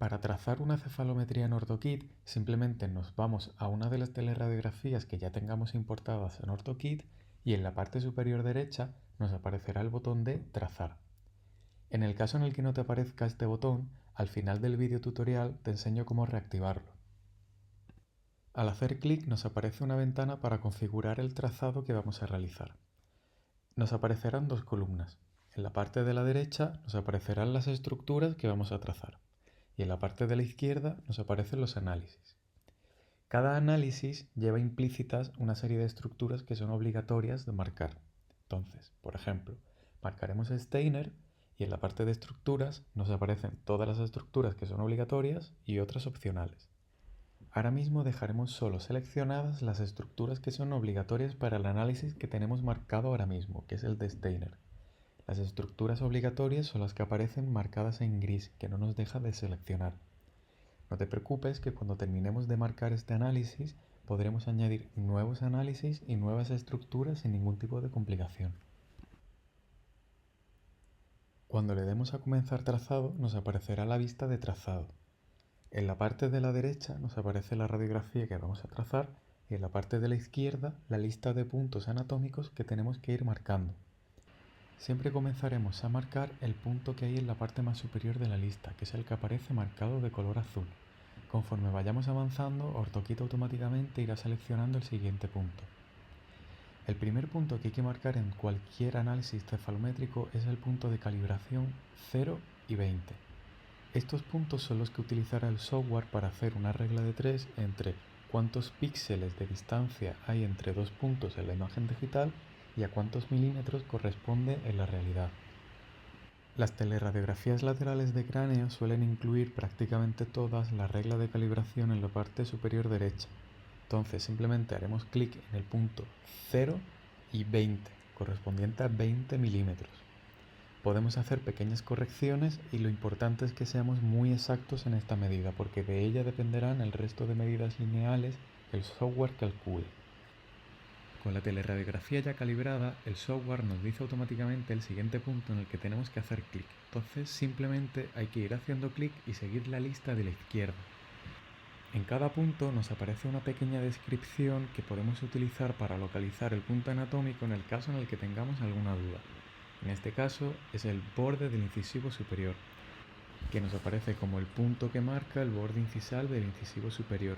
Para trazar una cefalometría en OrthoKit, simplemente nos vamos a una de las teleradiografías que ya tengamos importadas en OrthoKit y en la parte superior derecha nos aparecerá el botón de Trazar. En el caso en el que no te aparezca este botón, al final del vídeo tutorial te enseño cómo reactivarlo. Al hacer clic nos aparece una ventana para configurar el trazado que vamos a realizar. Nos aparecerán dos columnas. En la parte de la derecha nos aparecerán las estructuras que vamos a trazar y en la parte de la izquierda nos aparecen los análisis. Cada análisis lleva implícitas una serie de estructuras que son obligatorias de marcar. Entonces, por ejemplo, marcaremos Steiner y en la parte de estructuras nos aparecen todas las estructuras que son obligatorias y otras opcionales. Ahora mismo dejaremos solo seleccionadas las estructuras que son obligatorias para el análisis que tenemos marcado ahora mismo, que es el de Steiner. Las estructuras obligatorias son las que aparecen marcadas en gris, que no nos deja de seleccionar. No te preocupes que cuando terminemos de marcar este análisis podremos añadir nuevos análisis y nuevas estructuras sin ningún tipo de complicación. Cuando le demos a comenzar trazado nos aparecerá la vista de trazado. En la parte de la derecha nos aparece la radiografía que vamos a trazar y en la parte de la izquierda la lista de puntos anatómicos que tenemos que ir marcando. Siempre comenzaremos a marcar el punto que hay en la parte más superior de la lista, que es el que aparece marcado de color azul. Conforme vayamos avanzando, OrthoKit automáticamente irá seleccionando el siguiente punto. El primer punto que hay que marcar en cualquier análisis cefalométrico es el punto de calibración 0 y 20. Estos puntos son los que utilizará el software para hacer una regla de 3 entre cuántos píxeles de distancia hay entre dos puntos en la imagen digital y a cuántos milímetros corresponde en la realidad. Las teleradiografías laterales de cráneo suelen incluir prácticamente todas la regla de calibración en la parte superior derecha. Entonces simplemente haremos clic en el punto 0 y 20, correspondiente a 20 milímetros. Podemos hacer pequeñas correcciones y lo importante es que seamos muy exactos en esta medida, porque de ella dependerán el resto de medidas lineales que el software calcule. Con la teleradiografía ya calibrada, el software nos dice automáticamente el siguiente punto en el que tenemos que hacer clic. Entonces simplemente hay que ir haciendo clic y seguir la lista de la izquierda. En cada punto nos aparece una pequeña descripción que podemos utilizar para localizar el punto anatómico en el caso en el que tengamos alguna duda. En este caso es el borde del incisivo superior, que nos aparece como el punto que marca el borde incisal del incisivo superior.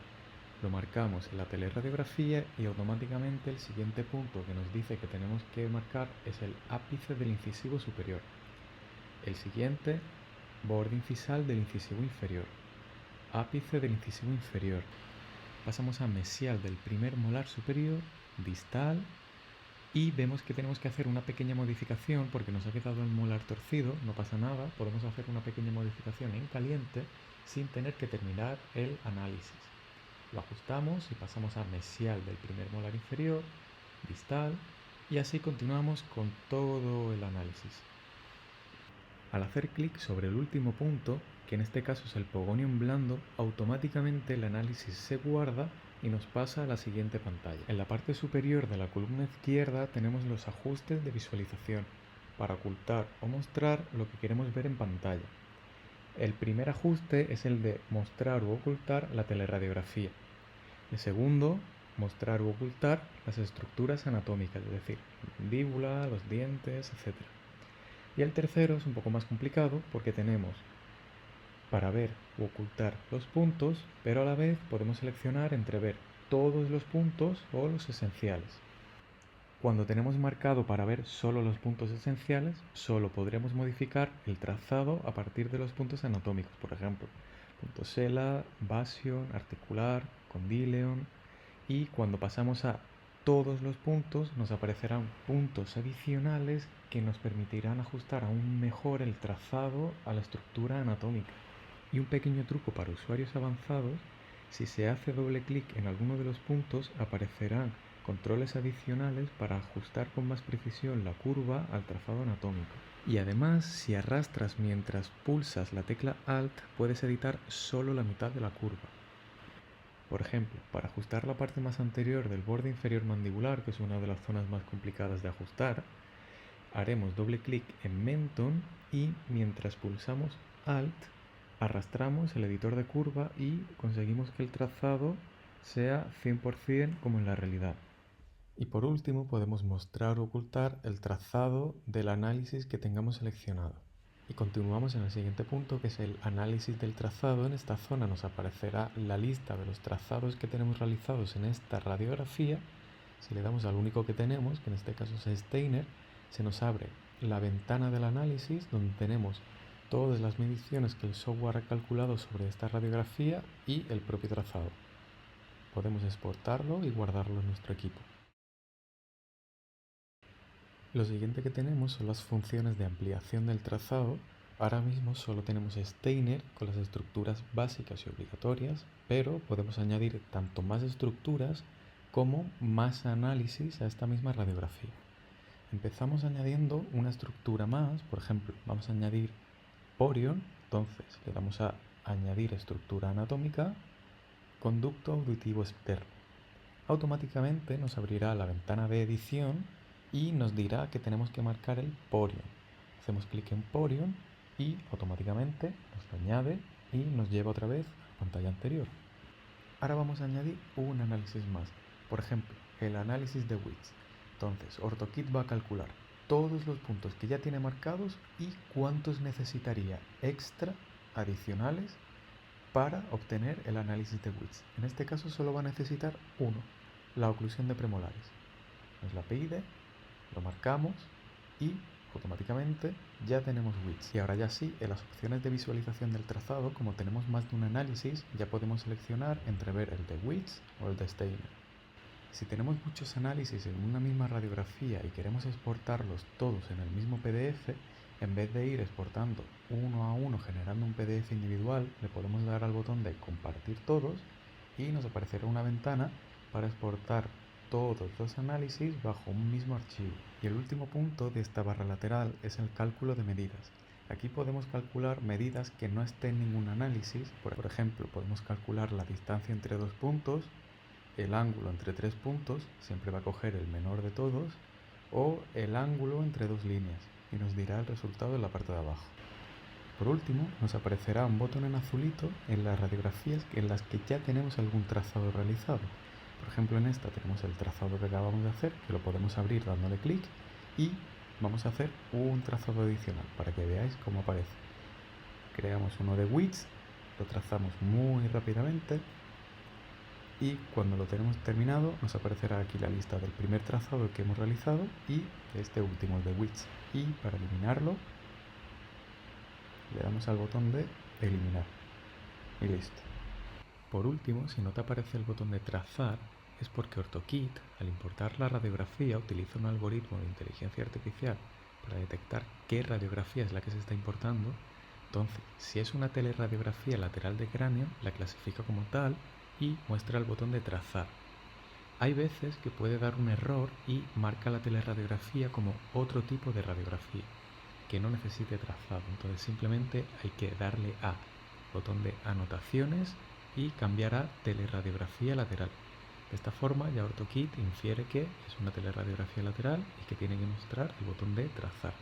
Lo marcamos en la teleradiografía y automáticamente el siguiente punto que nos dice que tenemos que marcar es el ápice del incisivo superior. El siguiente, borde incisal del incisivo inferior. Ápice del incisivo inferior. Pasamos a mesial del primer molar superior, distal, y vemos que tenemos que hacer una pequeña modificación porque nos ha quedado el molar torcido, no pasa nada, podemos hacer una pequeña modificación en caliente sin tener que terminar el análisis. Lo ajustamos y pasamos a mesial del primer molar inferior, distal, y así continuamos con todo el análisis. Al hacer clic sobre el último punto, que en este caso es el pogonium blando, automáticamente el análisis se guarda y nos pasa a la siguiente pantalla. En la parte superior de la columna izquierda tenemos los ajustes de visualización para ocultar o mostrar lo que queremos ver en pantalla. El primer ajuste es el de mostrar u ocultar la teleradiografía. El segundo, mostrar u ocultar las estructuras anatómicas, es decir, la mandíbula, los dientes, etc. Y el tercero es un poco más complicado porque tenemos para ver u ocultar los puntos, pero a la vez podemos seleccionar entre ver todos los puntos o los esenciales. Cuando tenemos marcado para ver solo los puntos esenciales, solo podremos modificar el trazado a partir de los puntos anatómicos, por ejemplo, punto sella, basion, articular, condyleon, y cuando pasamos a todos los puntos nos aparecerán puntos adicionales que nos permitirán ajustar aún mejor el trazado a la estructura anatómica. Y un pequeño truco para usuarios avanzados, si se hace doble clic en alguno de los puntos aparecerán controles adicionales para ajustar con más precisión la curva al trazado anatómico. Y además, si arrastras mientras pulsas la tecla Alt, puedes editar solo la mitad de la curva. Por ejemplo, para ajustar la parte más anterior del borde inferior mandibular, que es una de las zonas más complicadas de ajustar, haremos doble clic en Menton y mientras pulsamos Alt, arrastramos el editor de curva y conseguimos que el trazado sea 100% como en la realidad. Y por último podemos mostrar o ocultar el trazado del análisis que tengamos seleccionado. Y continuamos en el siguiente punto, que es el análisis del trazado. En esta zona nos aparecerá la lista de los trazados que tenemos realizados en esta radiografía. Si le damos al único que tenemos, que en este caso es Steiner, se nos abre la ventana del análisis donde tenemos todas las mediciones que el software ha calculado sobre esta radiografía y el propio trazado. Podemos exportarlo y guardarlo en nuestro equipo. Lo siguiente que tenemos son las funciones de ampliación del trazado. Ahora mismo solo tenemos Steiner con las estructuras básicas y obligatorias, pero podemos añadir tanto más estructuras como más análisis a esta misma radiografía. Empezamos añadiendo una estructura más, por ejemplo, vamos a añadir Porion, entonces le damos a añadir estructura anatómica, conducto auditivo externo. Automáticamente nos abrirá la ventana de edición y nos dirá que tenemos que marcar el Porion. Hacemos clic en Porion y automáticamente nos lo añade y nos lleva otra vez a la pantalla anterior. Ahora vamos a añadir un análisis más, por ejemplo, el análisis de Width. Entonces, OrthoKit va a calcular todos los puntos que ya tiene marcados y cuántos necesitaría extra adicionales para obtener el análisis de Width. En este caso solo va a necesitar uno, la oclusión de premolares. Nos la pide, lo marcamos y automáticamente ya tenemos Width. Y ahora ya sí, en las opciones de visualización del trazado, como tenemos más de un análisis, ya podemos seleccionar entre ver el de Width o el de Steiner. Si tenemos muchos análisis en una misma radiografía y queremos exportarlos todos en el mismo PDF, en vez de ir exportando uno a uno generando un PDF individual, le podemos dar al botón de compartir todos y nos aparecerá una ventana para exportar todos los análisis bajo un mismo archivo. Y el último punto de esta barra lateral es el cálculo de medidas. Aquí podemos calcular medidas que no estén en ningún análisis. Por ejemplo, podemos calcular la distancia entre dos puntos, el ángulo entre tres puntos, siempre va a coger el menor de todos, o el ángulo entre dos líneas, y nos dirá el resultado en la parte de abajo. Por último, nos aparecerá un botón en azulito en las radiografías en las que ya tenemos algún trazado realizado. Por ejemplo, en esta tenemos el trazado que acabamos de hacer, que lo podemos abrir dándole clic, y vamos a hacer un trazado adicional para que veáis cómo aparece. Creamos uno de width, lo trazamos muy rápidamente y cuando lo tenemos terminado nos aparecerá aquí la lista del primer trazado que hemos realizado y de este último, el de width. Y para eliminarlo le damos al botón de eliminar y listo. Por último, si no te aparece el botón de trazar, es porque OrthoKit, al importar la radiografía, utiliza un algoritmo de inteligencia artificial para detectar qué radiografía es la que se está importando. Entonces, si es una teleradiografía lateral de cráneo, la clasifica como tal y muestra el botón de trazar. Hay veces que puede dar un error y marca la teleradiografía como otro tipo de radiografía, que no necesite trazado. Entonces simplemente hay que darle a botón de anotaciones y cambiar a teleradiografía lateral. De esta forma ya OrthoKit infiere que es una teleradiografía lateral y que tiene que mostrar el botón de trazar.